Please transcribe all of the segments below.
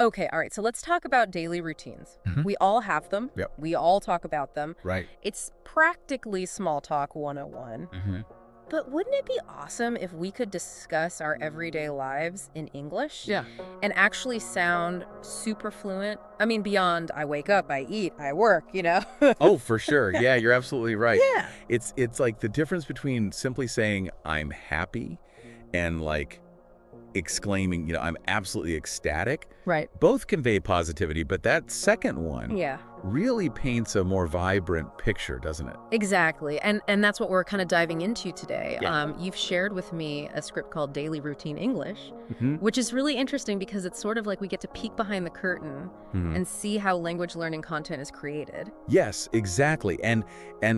Okay, all right. So let's talk about daily routines. Mhm. We all have them. Yep. We all talk about them. Right. It's practically small talk 101. Hmm. But wouldn't it be awesome if we could discuss our everyday lives in English Yeah. and actually sound super fluent? I mean, beyond I wake up, I eat, I work, you know? Oh, for sure. Yeah, you're absolutely right. Yeah. It's like the difference between simply saying I'm happy and like exclaiming, I'm absolutely ecstatic. Right. Both convey positivity, but that second one Yeah. really paints a more vibrant picture, doesn't it? Exactly. And that's what we're kind of diving into today. Yeah. You've shared with me a script called Daily Routine English, Hmm. which is really interesting because it's sort of like we get to peek behind the curtain Hmm. and see how language learning content is created. Yes, exactly. And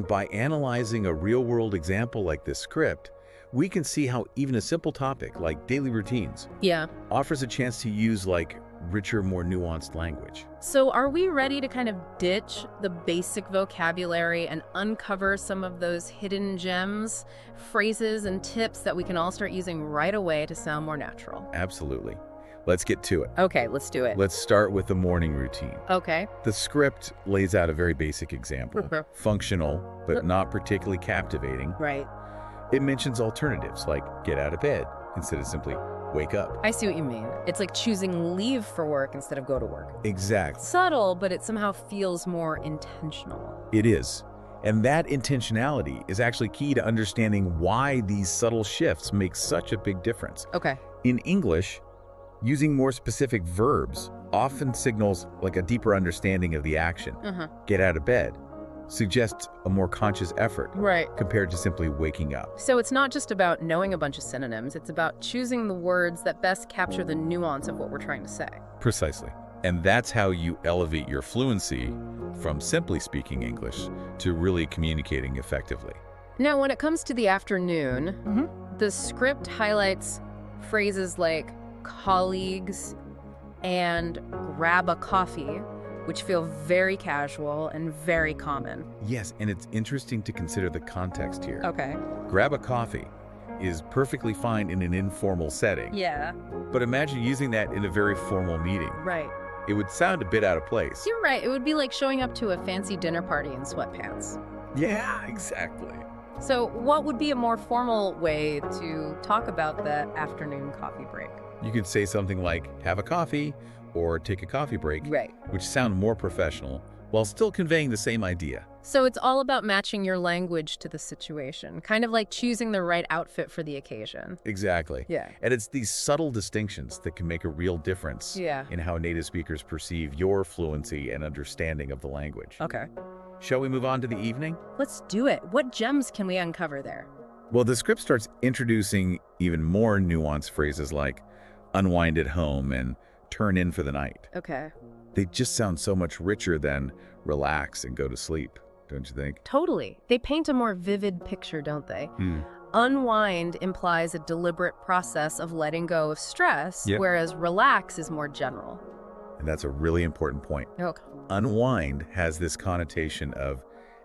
by analyzing a real-world example like this script, we can see how even a simple topic like daily routines Yeah. offers a chance to use like richer, more nuanced language. So are we ready to kind of ditch the basic vocabulary and uncover some of those hidden gems, phrases, and tips that we can all start using right away to sound more natural? Absolutely. Let's get to it. Okay, let's do it. Let's start with the morning routine. Okay. The script lays out a very basic example, functional, but not particularly captivating. Right. It mentions alternatives like get out of bed instead of simply wake up. I see what you mean. It's like choosing leave for work instead of go to work. Exactly. Subtle, but it somehow feels more intentional. It is. And that intentionality is actually key to understanding why these subtle shifts make such a big difference. Okay. In English, using more specific verbs often signals like a deeper understanding of the action. Get out of bed suggests a more conscious effort Right. compared to simply waking up. So it's not just about knowing a bunch of synonyms, it's about choosing the words that best capture the nuance of what we're trying to say. Precisely. And that's how you elevate your fluency from simply speaking English to really communicating effectively. Now, when it comes to the afternoon, the script highlights phrases like colleagues and grab a coffee, which feel very casual and very common. Yes, and it's interesting to consider the context here. Okay. Grab a coffee is perfectly fine in an informal setting. Yeah, But imagine using that in a very formal meeting. right. It would sound a bit out of place. You're right. It would be like showing up to a fancy dinner party in sweatpants. Yeah, exactly. So what would be a more formal way to talk about the afternoon coffee break? You could say something like, have a coffee, or take a coffee break, Right. which sound more professional, while still conveying the same idea. So it's all about matching your language to the situation, kind of like choosing the right outfit for the occasion. Exactly. Yeah. And it's these subtle distinctions that can make a real difference Yeah. in how native speakers perceive your fluency and understanding of the language. Okay. Shall we move on to the evening? Let's do it. What gems can we uncover there? Well, the script starts introducing even more nuanced phrases like unwind at home and turn in for the night. Okay. They just sound so much richer than relax and go to sleep, don't you think? Totally. They paint a more vivid picture, don't they? Unwind implies a deliberate process of letting go of stress, Yep. whereas relax is more general. And that's a really important point. Okay. Unwind has this connotation of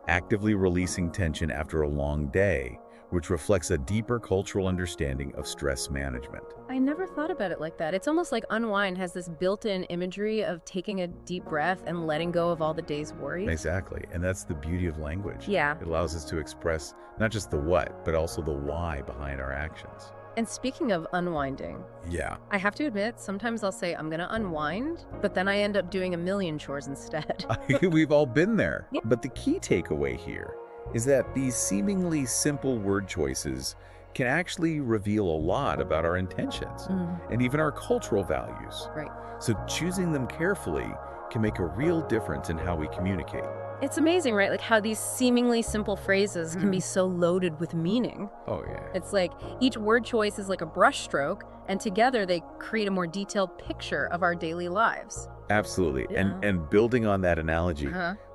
actively releasing tension after a long day, which reflects a deeper cultural understanding of stress management. I never thought about it like that. It's almost like unwind has this built-in imagery of taking a deep breath and letting go of all the day's worries. Exactly. And that's the beauty of language. Yeah. It allows us to express not just the what, but also the why behind our actions. And speaking of unwinding, Yeah. I have to admit, sometimes I'll say I'm going to unwind, but then I end up doing a million chores instead. We've all been there. Yeah. But the key takeaway here is that these seemingly simple word choices can actually reveal a lot about our intentions and even our cultural values. Right. So choosing them carefully can make a real difference in how we communicate. It's amazing, right? Like how these seemingly simple phrases can be so loaded with meaning. Oh, yeah. It's like each word choice is like a brushstroke, and together they create a more detailed picture of our daily lives. Absolutely. Yeah. And building on that analogy,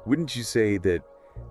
wouldn't you say that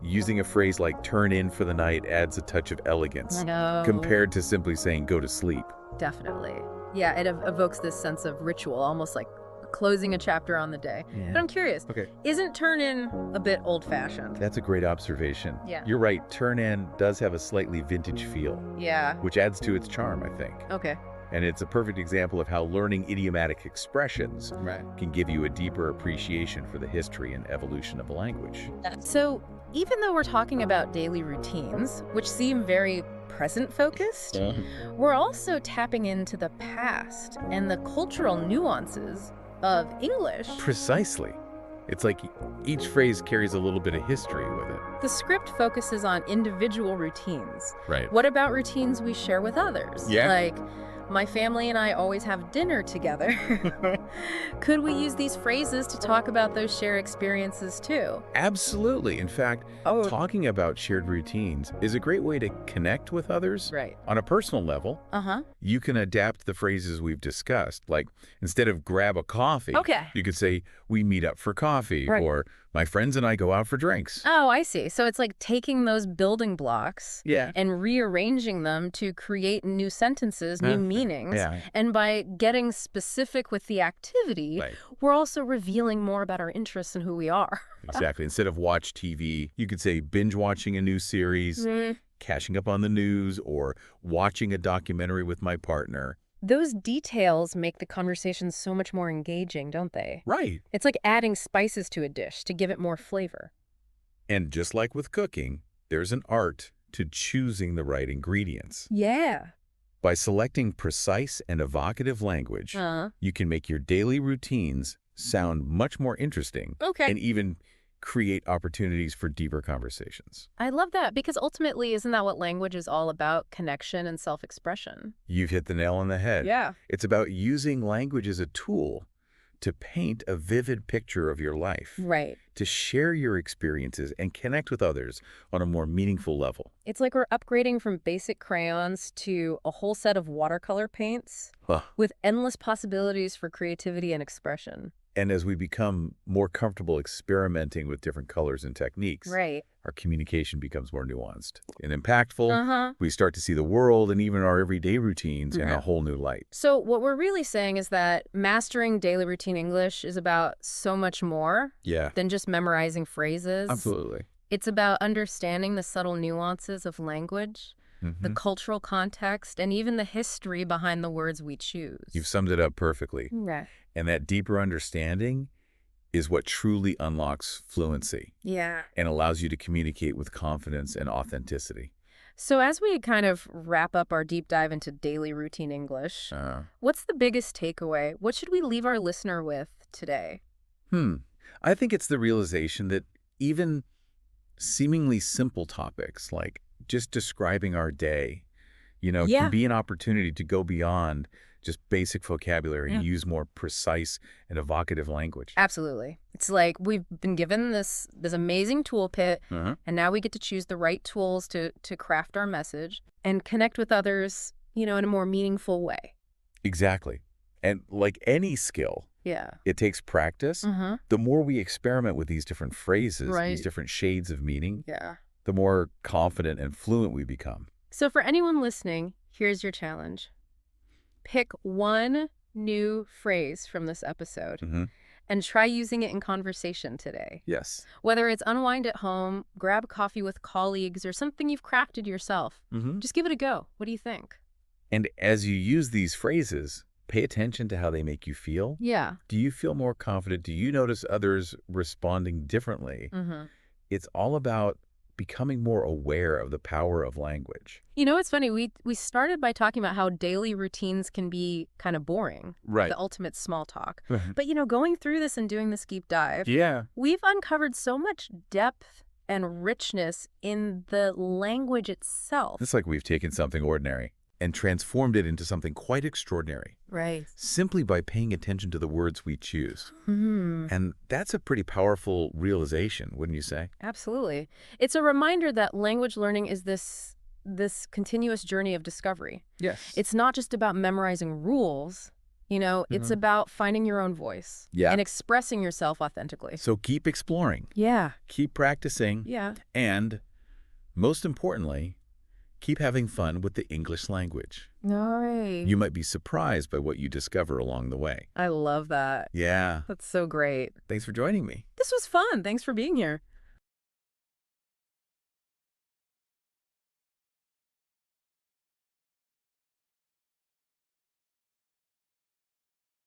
using a phrase like turn in for the night adds a touch of elegance No. compared to simply saying go to sleep? Definitely. Yeah, it evokes this sense of ritual, almost like closing a chapter on the day. But I'm curious, Okay. isn't turn in a bit old-fashioned? That's a great observation. Yeah. You're right. Turn in does have a slightly vintage feel, Yeah. which adds to its charm, I think. Okay. And it's a perfect example of how learning idiomatic expressions can give you a deeper appreciation for the history and evolution of a language. So, even though we're talking about daily routines, which seem very present-focused, we're also tapping into the past and the cultural nuances of English. Precisely. It's like each phrase carries a little bit of history with it. The script focuses on individual routines. Right. What about routines we share with others? Yeah. Like, my family and I always have dinner together. Could we use these phrases to talk about those shared experiences too? Absolutely. In fact, talking about shared routines is a great way to connect with others. Right. On a personal level, you can adapt the phrases we've discussed. Like, instead of grab a coffee, you could say, we meet up for coffee, or my friends and I go out for drinks. Oh, I see. So it's like taking those building blocks and rearranging them to create new sentences, new meanings. And by getting specific with the activity, we're also revealing more about our interests and who we are. Exactly. Instead of watch TV, you could say binge watching a new series, catching up on the news, or watching a documentary with my partner. Those details make the conversation so much more engaging, don't they? Right. It's like adding spices to a dish to give it more flavor. And just like with cooking, there's an art to choosing the right ingredients. Yeah. By selecting precise and evocative language, you can make your daily routines sound much more interesting and even create opportunities for deeper conversations. I love that, because ultimately, isn't that what language is all about? Connection and self-expression. You've hit the nail on the head. Yeah. It's about using language as a tool to paint a vivid picture of your life. Right. To share your experiences and connect with others on a more meaningful level. It's like we're upgrading from basic crayons to a whole set of watercolor paints with endless possibilities for creativity and expression. And as we become more comfortable experimenting with different colors and techniques, our communication becomes more nuanced and impactful. We start to see the world and even our everyday routines in a whole new light. So what we're really saying is that mastering daily routine English is about so much more than just memorizing phrases. Absolutely. It's about understanding the subtle nuances of language, the cultural context, and even the history behind the words we choose. You've summed it up perfectly. Right. And that deeper understanding is what truly unlocks fluency. Yeah. And allows you to communicate with confidence and authenticity. So as we kind of wrap up our deep dive into daily routine English, what's the biggest takeaway? What should we leave our listener with today? I think it's the realization that even seemingly simple topics like just describing our day, can be an opportunity to go beyond just basic vocabulary and use more precise and evocative language. Absolutely. It's like we've been given this amazing toolkit, and now we get to choose the right tools to craft our message and connect with others, in a more meaningful way. Exactly. And like any skill, it takes practice. The more we experiment with these different phrases, these different shades of meaning, the more confident and fluent we become. So for anyone listening, here's your challenge. Pick one new phrase from this episode and try using it in conversation today. Yes. Whether it's unwind at home, grab coffee with colleagues, or something you've crafted yourself, just give it a go. What do you think? And as you use these phrases, pay attention to how they make you feel. Yeah. Do you feel more confident? Do you notice others responding differently? It's all about becoming more aware of the power of language. It's funny. We started by talking about how daily routines can be kind of boring. Right. The ultimate small talk. But, going through this and doing this deep dive, we've uncovered so much depth and richness in the language itself. It's like we've taken something ordinary and transformed it into something quite extraordinary. Right. Simply by paying attention to the words we choose. And that's a pretty powerful realization, wouldn't you say? Absolutely. It's a reminder that language learning is this continuous journey of discovery. Yes. It's not just about memorizing rules. It's about finding your own voice and expressing yourself authentically. So keep exploring. Yeah. Keep practicing. Yeah. And most importantly, keep having fun with the English language. All right. You might be surprised by what you discover along the way. I love that. Yeah. That's so great. Thanks for joining me. This was fun. Thanks for being here.